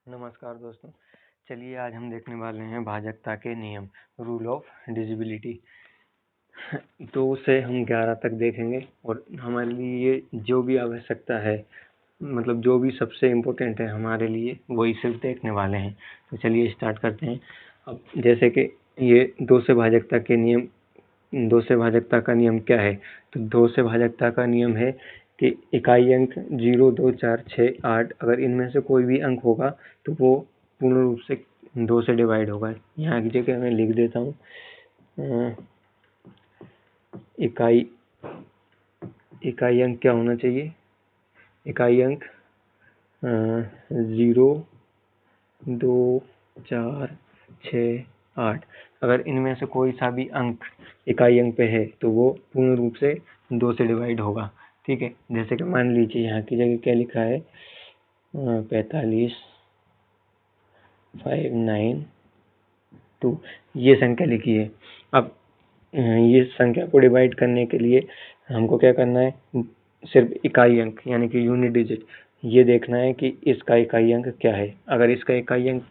नमस्कार दोस्तों। चलिए आज हम देखने वाले हैं भाजकता के नियम, रूल ऑफ डिविजिबिलिटी। तो उसे हम 11 तक देखेंगे और हमारे लिए जो भी आवश्यकता है, मतलब जो भी सबसे इम्पोर्टेंट है हमारे लिए, वही सिर्फ देखने वाले हैं। तो चलिए स्टार्ट करते हैं। अब जैसे कि ये 2 से भाजकता के नियम, 2 से भाजकता का नियम क्या है? तो 2 से भाजकता का नियम है कि इकाई अंक 0, 2, 4, 6, 8 अगर इनमें से कोई भी अंक होगा तो वो पूर्ण रूप से 2 से डिवाइड होगा। यहाँ की जगह मैं लिख देता हूँ इकाई अंक क्या होना चाहिए? इकाई अंक 0, 2, 4, 6, 8 अगर इनमें से कोई सा भी अंक इकाई अंक पे है तो वो पूर्ण रूप से 2 से डिवाइड होगा। ठीक है, जैसे कि मान लीजिए यहाँ की जगह क्या लिखा है, 45, 5, 9, 2 ये संख्या लिखी है। अब ये संख्या को डिवाइड करने के लिए हमको क्या करना है? सिर्फ इकाई अंक यानी कि यूनिट डिजिट ये देखना है कि इसका इकाई अंक क्या है। अगर इसका इकाई अंक,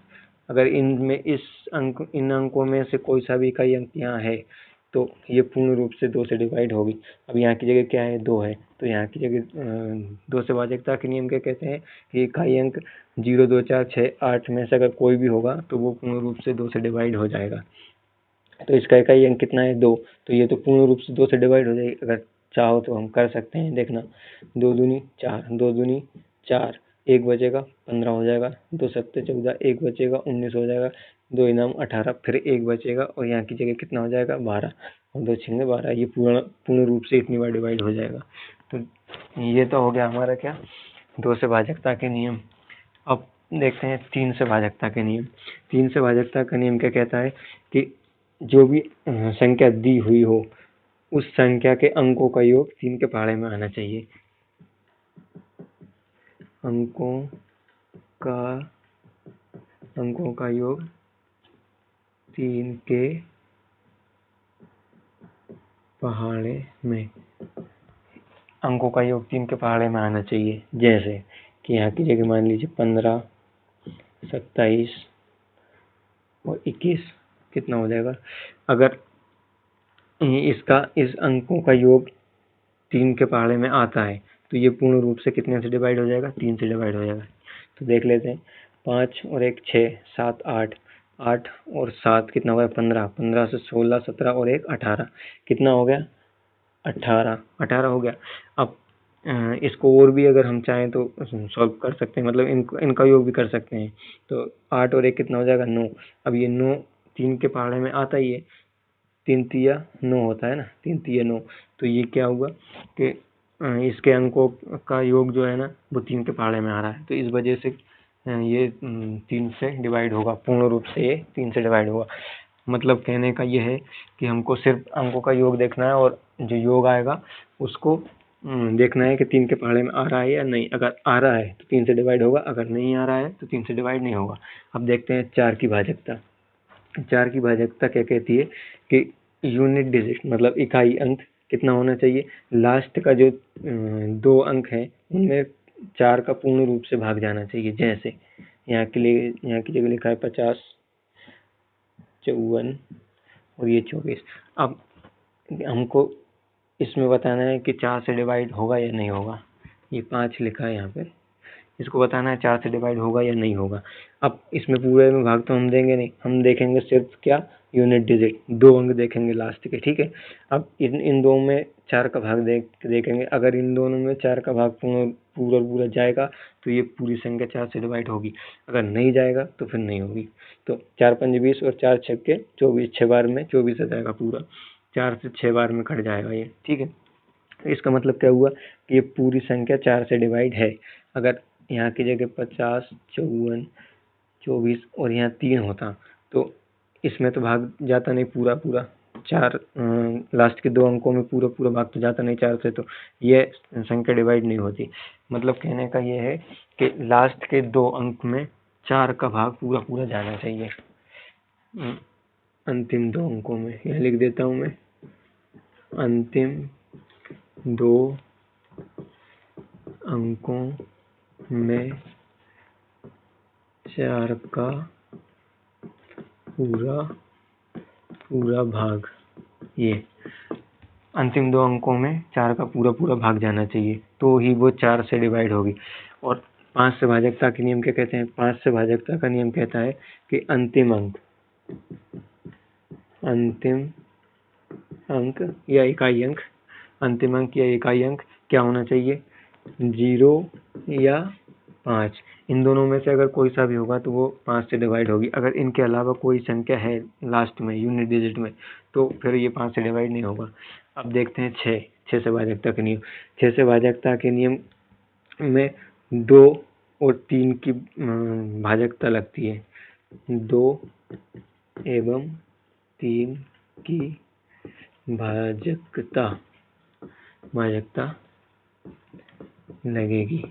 अगर इनमें इन अंकों में से कोई सा भी इकाई अंक यहाँ है तो ये पूर्ण रूप से 2 से डिवाइड होगी। अब यहाँ की जगह क्या है? 2 है, तो यहाँ की जगह 2 से भाजकता के नियम क्या कहते हैं कि इकाई अंक 0, 2, 4, 6, 8 में से अगर कोई भी होगा तो वो पूर्ण रूप से 2 से डिवाइड हो जाएगा। तो इसका इकाई अंक कितना है? 2, तो ये तो पूर्ण रूप से 2 से डिवाइड हो जाएगी। अगर चाहो तो हम कर सकते हैं, देखना 2 दूनी 4, 2 दूनी 4, 1 बचेगा 15 हो जाएगा, 2 सत्ते 14, 1 बचेगा 19 हो जाएगा, 2 इनाम 18, फिर 1 बचेगा और यहाँ की जगह कितना हो जाएगा? 12 और 2 छिंगे 12। ये पूर्ण रूप से इतनी बार डिवाइड हो जाएगा। तो ये तो हो गया हमारा क्या, 2 से भाजकता के नियम। अब देखते हैं 3 से भाजकता के नियम। 3 से भाजकता का नियम क्या कहता है कि जो भी संख्या दी हुई हो उस संख्या के अंकों का योग 3 के पहाड़े में आना चाहिए। अंकों का योग 3 के पहाड़े में, अंकों का योग 3 के पहाड़े में आना चाहिए। जैसे कि यहाँ की जगह मान लीजिए 15, 27 और 21 कितना हो जाएगा? अगर इस अंकों का योग 3 के पहाड़े में आता है तो ये पूर्ण रूप से कितने से डिवाइड हो जाएगा? 3 से डिवाइड हो जाएगा। तो देख लेते हैं, 5 और 1 6, 7 8, 8 और 7 कितना हो गया? 15, 15 से 16, 17 और 1 18 कितना हो गया? 18 हो गया। अब इसको और भी अगर हम चाहें तो सॉल्व कर सकते हैं, मतलब इनका योग भी कर सकते हैं। तो 8 और 1 कितना हो जाएगा? 9। अब ये 9 3 के पहाड़े में आता ही है, 3 तिया 9 होता है ना, 3 तिया 9। तो ये क्या हुआ कि इसके अंकों का योग जो है ना वो 3 के पहाड़े में आ रहा है, तो इस वजह से ये 3 से डिवाइड होगा। पूर्ण रूप से ये 3 से डिवाइड होगा। मतलब कहने का ये है कि हमको सिर्फ अंकों का योग देखना है और जो योग आएगा उसको देखना है कि 3 के पहाड़े में आ रहा है या नहीं। अगर आ रहा है तो 3 से डिवाइड होगा, अगर नहीं आ रहा है तो 3 से डिवाइड नहीं होगा। अब देखते हैं 4 की भाजकता। 4 की भाजकता क्या कहती है कि यूनिट डिजिट मतलब इकाई अंक कितना होना चाहिए? लास्ट का जो 2 अंक है उनमें 4 का पूर्ण रूप से भाग जाना चाहिए। जैसे यहाँ की जगह लिखा है 50, 54 और ये 24। अब हमको इसमें बताना है कि 4 से डिवाइड होगा या नहीं होगा। ये 5 लिखा है यहाँ पे, इसको बताना है 4 से डिवाइड होगा या नहीं होगा। अब इसमें पूरे में भाग तो हम देंगे नहीं, हम देखेंगे सिर्फ क्या? यूनिट डिजिट, 2 अंक देखेंगे लास्ट के। ठीक है, अब इन दो में 4 का भाग देखेंगे। अगर इन दोनों में 4 का भाग पूरा जाएगा तो ये पूरी संख्या 4 से डिवाइड होगी, अगर नहीं जाएगा तो फिर नहीं होगी। तो 4 पंजे 20 और 4 छक्के 24, 6 बार में 24 आ जाएगा पूरा, 4 से 6 बार में कट जाएगा ये। ठीक है, इसका मतलब क्या हुआ कि ये पूरी संख्या 4 से डिवाइड है। अगर यहाँ की जगह 50, 54, 24 और यहाँ 3 होता तो इसमें तो भाग जाता नहीं पूरा 4, लास्ट के 2 अंकों में पूरा भाग तो जाता नहीं 4 से, तो ये संख्या डिवाइड नहीं होती। मतलब कहने का ये है कि लास्ट के 2 अंक में 4 का भाग पूरा जाना चाहिए। अंतिम 2 अंकों में यहाँ लिख देता हूँ मैं, अंतिम 2 अंकों में 4 का पूरा भाग, ये अंतिम दो अंकों में 4 का पूरा भाग जाना चाहिए तो ही वो 4 से डिवाइड होगी। और 5 से भाजकता के नियम क्या कहते हैं? 5 से भाजकता का नियम कहता है कि अंतिम अंक या इकाई अंक, अंतिम अंक या इकाई अंक क्या होना चाहिए? 0 या 5। इन दोनों में से अगर कोई सा भी होगा तो वो 5 से डिवाइड होगी। अगर इनके अलावा कोई संख्या है लास्ट में यूनिट डिजिट में तो फिर ये 5 से डिवाइड नहीं होगा। अब देखते हैं 6 से भाजकता के नियम। 6 से भाजकता के नियम में 2 और 3 की भाजकता लगती है। 2 एवं 3 की भाजकता लगेगी।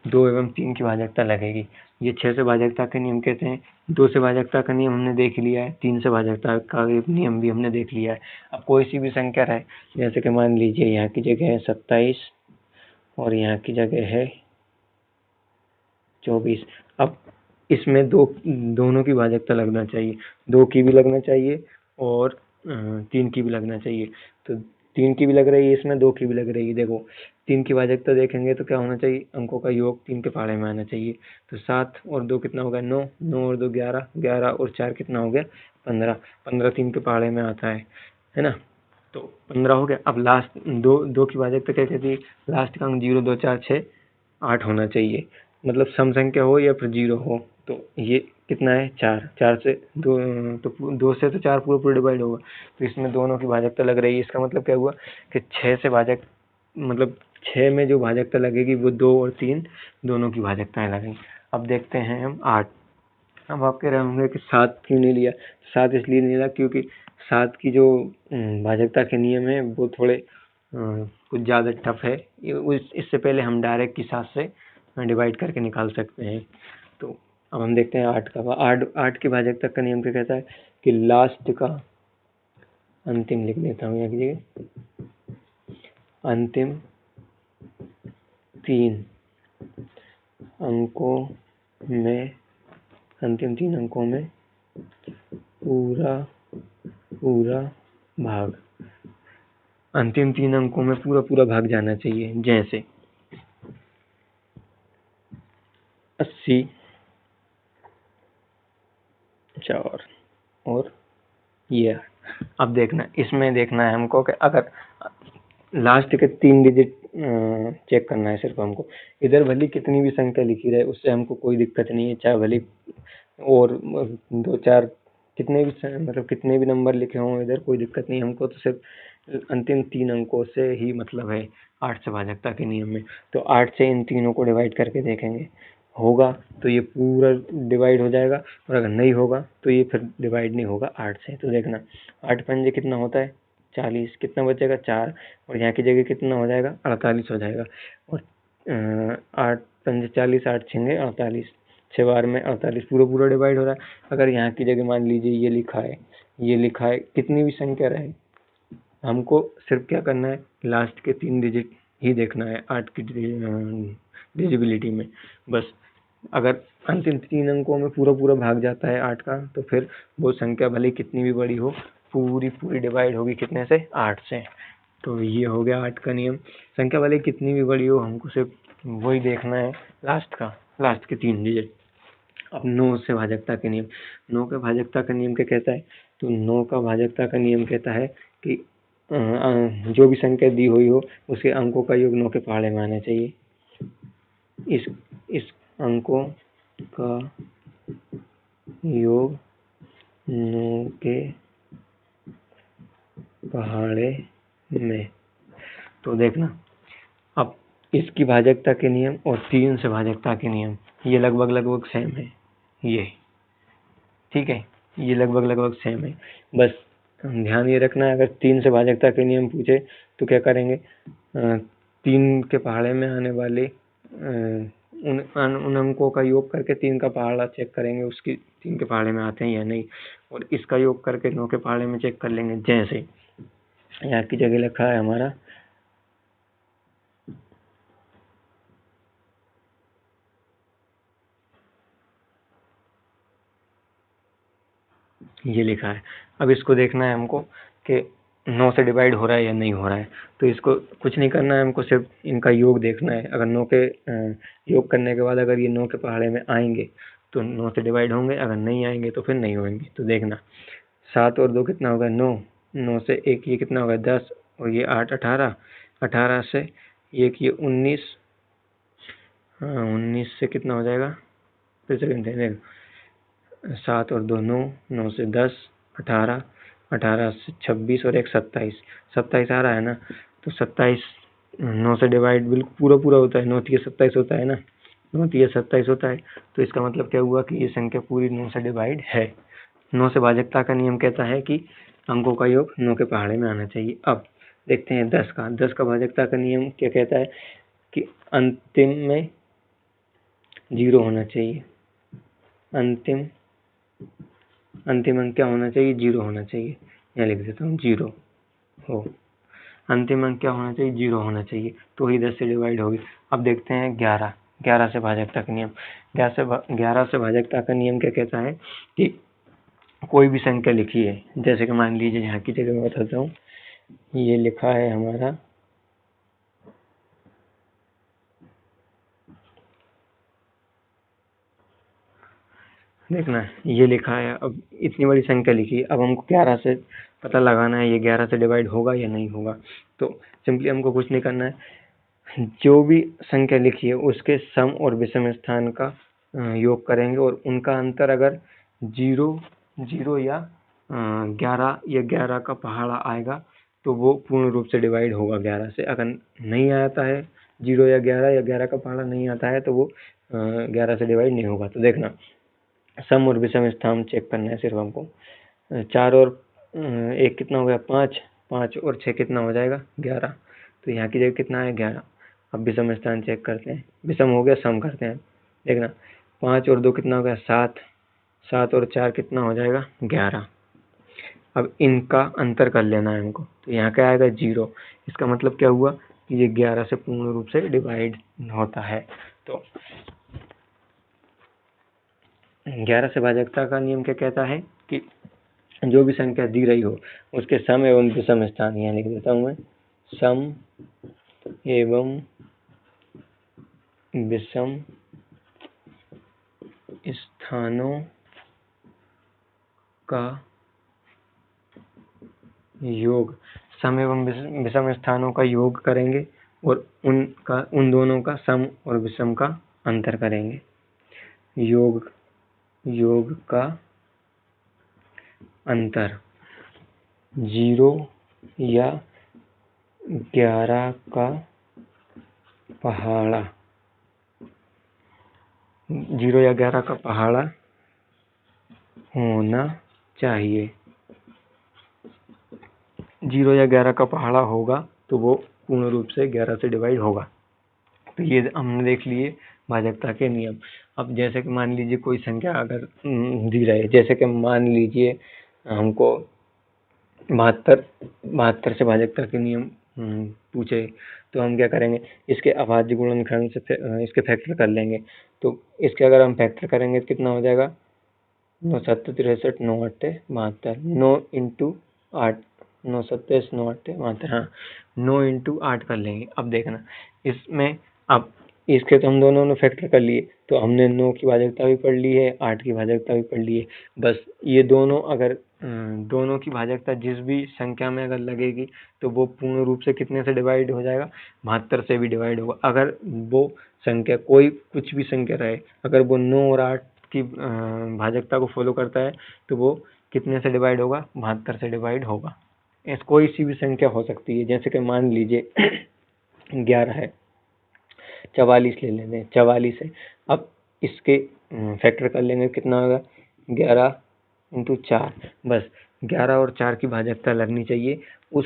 2 एवं 3 की भाजकता लगेगी। ये 6 से भाजकता के नियम कहते हैं। 2 से भाजकता का नियम हमने देख लिया है, 3 से भाजकता का नियम भी हमने देख लिया है। अब कोई सी भी संख्या रहे, जैसे कि मान लीजिए यहाँ की जगह है 27 और यहाँ की जगह है 24। अब इसमें दोनों की भाजकता लगना चाहिए, 2 की भी लगना चाहिए और 3 की भी लगना चाहिए। तो 3 की भी लग रही है इसमें, 2 की भी लग रही है। देखो 3 की भाजकता देखेंगे तो क्या होना चाहिए? अंकों का योग 3 के पहाड़े में आना चाहिए। तो 7 और 2 कितना हो गया? 9, 9 और 2 11, 11 और 4 कितना हो गया? 15, 15 3 के पहाड़े में आता है ना? तो 15 हो गया। अब लास्ट दो की भाजकता क्या कहती है? लास्ट का अंक 0, 2, 4, 6, 8 होना चाहिए। मतलब सम संख्या हो या फिर 0 हो। तो ये कितना है? 4, 4 से 2, तो 2 से तो 4 पूरा डिवाइड होगा। तो इसमें दोनों की भाजकता लग रही है। इसका मतलब क्या हुआ कि 6 से मतलब 6 में जो भाजकता लगेगी वो 2 और 3 दोनों की भाजकताएं लगेंगी। अब देखते हैं हम 8। अब आप कह रहे होंगे कि 7 क्यों नहीं लिया? 7 इसलिए नहीं लिया क्योंकि 7 की जो भाजकता के नियम है वो थोड़े कुछ ज़्यादा टफ है। इससे पहले हम डायरेक्ट की 7 से डिवाइड करके निकाल सकते हैं। तो अब हम देखते हैं 8 का। 8 की भाजकता का नियम क्या कहता है कि लास्ट का अंतिम, लिख देता हूँ यहाँ की जगह, अंतिम 3 अंकों में पूरा भाग, अंतिम 3 अंकों में पूरा भाग जाना चाहिए। जैसे 80, 4 और ये। अब देखना, इसमें देखना है हमको कि अगर लास्ट के 3 डिजिट चेक करना है सिर्फ हमको। इधर भले कितनी भी संख्या लिखी रहे उससे हमको कोई दिक्कत नहीं है, चाहे भले और 2-4 कितने भी नंबर लिखे हों इधर, कोई दिक्कत नहीं। हमको तो सिर्फ अंतिम 3 अंकों से ही मतलब है 8 से भाजकता के नियम में। तो 8 से इन तीनों को डिवाइड करके देखेंगे, होगा तो ये पूरा डिवाइड हो जाएगा और अगर नहीं होगा तो ये फिर डिवाइड नहीं होगा 8 से। तो देखना 8 पंजे कितना होता है? 40। कितना बचेगा? 4 और यहाँ की जगह कितना हो जाएगा? 48 हो जाएगा। और 8 पंजे 40, 8 छिंगे 48, 6 बार में 48 पूरा डिवाइड हो रहा है। अगर यहाँ की जगह मान लीजिए ये लिखा है, कितनी भी संख्या रहे, हमको सिर्फ क्या करना है? लास्ट के 3 डिजिट ही देखना है 8 की डिजिबिलिटी में बस। अगर अंतिम 3 अंकों में पूरा भाग जाता है 8 का तो फिर वो संख्या भले कितनी भी बड़ी हो पूरी डिवाइड होगी कितने से? 8 से। तो ये हो गया 8 का नियम। संख्या भले कितनी भी बड़ी हो हमको सिर्फ वही देखना है, लास्ट के 3 डिजिट। अब 9 से भाजकता के नियम। 9 का भाजकता का नियम क्या कहता है? तो 9 का भाजकता का नियम कहता है कि जो भी संख्या दी हुई हो उसके अंकों का योग 9 के पहाड़े में आना चाहिए। इस अंकों का योग 9 के पहाड़े में। तो देखना, अब इसकी भाजकता के नियम और 3 से भाजकता के नियम ये लगभग सेम है। ये ठीक है, ये लगभग सेम है। बस ध्यान ये रखना है, अगर 3 से भाजकता के नियम पूछे तो क्या करेंगे? 3 के पहाड़े में आने वाले उन अंकों का योग करके 3 का पहाड़ा चेक करेंगे उसकी 3 के पहाड़े में आते हैं या नहीं, और इसका योग करके 9 के पहाड़े में चेक कर लेंगे। जैसे यहाँ की जगह लिखा है हमारा ये लिखा है। अब इसको देखना है हमको कि 9 से डिवाइड हो रहा है या नहीं हो रहा है। तो इसको कुछ नहीं करना है, हमको सिर्फ इनका योग देखना है। अगर 9 के योग करने के बाद अगर ये 9 के पहाड़े में आएंगे तो 9 से डिवाइड होंगे, अगर नहीं आएंगे तो फिर नहीं होंगे। तो देखना 7 और 2 कितना होगा 9, 9 से 1 ये कितना होगा 10, और ये 8 18, 18 से 1 ये 19, 19 से कितना हो जाएगा, फिर से गिनते हैं। 7 और 2 9, 9 से 10, 18, 18 से 26 और 1 27, 27 आ रहा है ना। तो 27 9 से डिवाइड बिल्कुल पूरा पूरा होता है, 9 तिया 27 होता है ना, 9 तिया 27 होता है। तो इसका मतलब क्या हुआ कि ये संख्या पूरी 9 से डिवाइड है। 9 से भाजकता का नियम कहता है कि अंकों का योग 9 के पहाड़े में आना चाहिए। अब देखते हैं 10 का। 10 का भाजकता का नियम क्या कहता है कि अंतिम में 0 होना चाहिए। अंतिम अंक क्या होना चाहिए, 0 होना चाहिए। यहाँ लिख देता हूँ 0 हो। अंतिम अंक क्या होना चाहिए, 0 होना चाहिए, तो ही 10 से डिवाइड होगी। अब देखते हैं 11। 11 से भाजकता का नियम। 11 से भाजकता का नियम क्या कहता है कि कोई भी संख्या लिखी है, जैसे कि मान लीजिए यहाँ की जगह मैं बताता हूँ, ये लिखा है हमारा देखना ये लिखा है। अब इतनी बड़ी संख्या लिखी है, अब हमको 11 से पता लगाना है ये 11 से डिवाइड होगा या नहीं होगा। तो सिंपली हमको कुछ नहीं करना है, जो भी संख्या लिखी है उसके सम और विषम स्थान का योग करेंगे, और उनका अंतर अगर 0 0 या 11 या 11 का पहाड़ा आएगा तो वो पूर्ण रूप से डिवाइड होगा 11 से। अगर नहीं आता है 0 या 11 का पहाड़ा नहीं आता है तो वो 11 से डिवाइड नहीं होगा। तो देखना सम और विषम स्थान चेक करना है सिर्फ हमको। 4 और 1 कितना हो गया 5, 5 और 6 कितना हो जाएगा 11। तो यहाँ की जगह कितना है 11। अब विषम स्थान चेक करते हैं, विषम हो गया सम करते हैं। देखना 5 और 2 कितना हो गया 7, 7 और 4 कितना हो जाएगा 11। अब इनका अंतर कर लेना है हमको, तो यहाँ क्या आएगा 0। इसका मतलब क्या हुआ कि ये 11 से पूर्ण रूप से डिवाइड होता है। तो 11 से भाजकता का नियम क्या कहता है कि जो भी संख्या दी रही हो उसके सम एवं विषम स्थान, यहाँ लिख देता हूँ मैं, सम एवं विषम स्थानों का योग, सम एवं विषम स्थानों का योग करेंगे और उन दोनों का सम और विषम का अंतर करेंगे। योग का अंतर 0 या 11 का पहाड़ा, 0 या 11 का पहाड़ा होना चाहिए। 0 या 11 का पहाड़ा होगा तो वो पूर्ण रूप से 11 से डिवाइड होगा। तो ये हमने देख लिए भाजकता के नियम। अब जैसे कि मान लीजिए कोई संख्या अगर दी रहे, जैसे कि मान लीजिए हमको 72 से भाजकता के नियम पूछे, तो हम क्या करेंगे, इसके अभाज्य गुणनखंड से इसके फैक्टर कर लेंगे। तो इसके अगर हम फैक्टर करेंगे तो कितना हो जाएगा 9 7 63 9 8 72, 9 इंटू 8, 9 27 9 8 72, हाँ 9 इंटू 8 कर लेंगे। अब देखना इसमें, अब इसके तो हम दोनों ने फैक्टर कर लिए, तो हमने 9 की भाजकता भी पढ़ ली है, 8 की भाजकता भी पढ़ ली है। बस ये दोनों अगर दोनों की भाजकता जिस भी संख्या में अगर लगेगी तो वो पूर्ण रूप से कितने से डिवाइड हो जाएगा, 72 से भी डिवाइड होगा। अगर वो संख्या कोई कुछ भी संख्या रहे, अगर वो 9 और 8 की भाजकता को फॉलो करता है तो वो कितने से डिवाइड होगा, 72 से डिवाइड होगा। कोई सी भी संख्या हो सकती है, जैसे कि मान लीजिए 11 है, 44 ले लेते हैं, 44 है। अब इसके फैक्टर कर लेंगे, कितना होगा 11 इंटू 4। बस 11 और 4 की भाजकता लगनी चाहिए, उस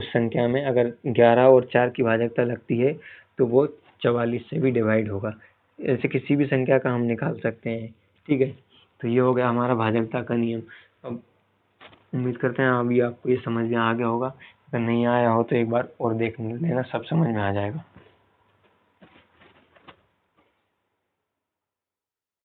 संख्या में अगर 11 और 4 की भाजकता लगती है तो वो 44 से भी डिवाइड होगा। ऐसे किसी भी संख्या का हम निकाल सकते हैं, ठीक है। तो ये हो गया हमारा भाजकता का नियम। अब उम्मीद करते हैं अभी आपको ये समझ में आ गया होगा, अगर नहीं आया हो तो एक बार और देख लेना, सब समझ में आ जाएगा।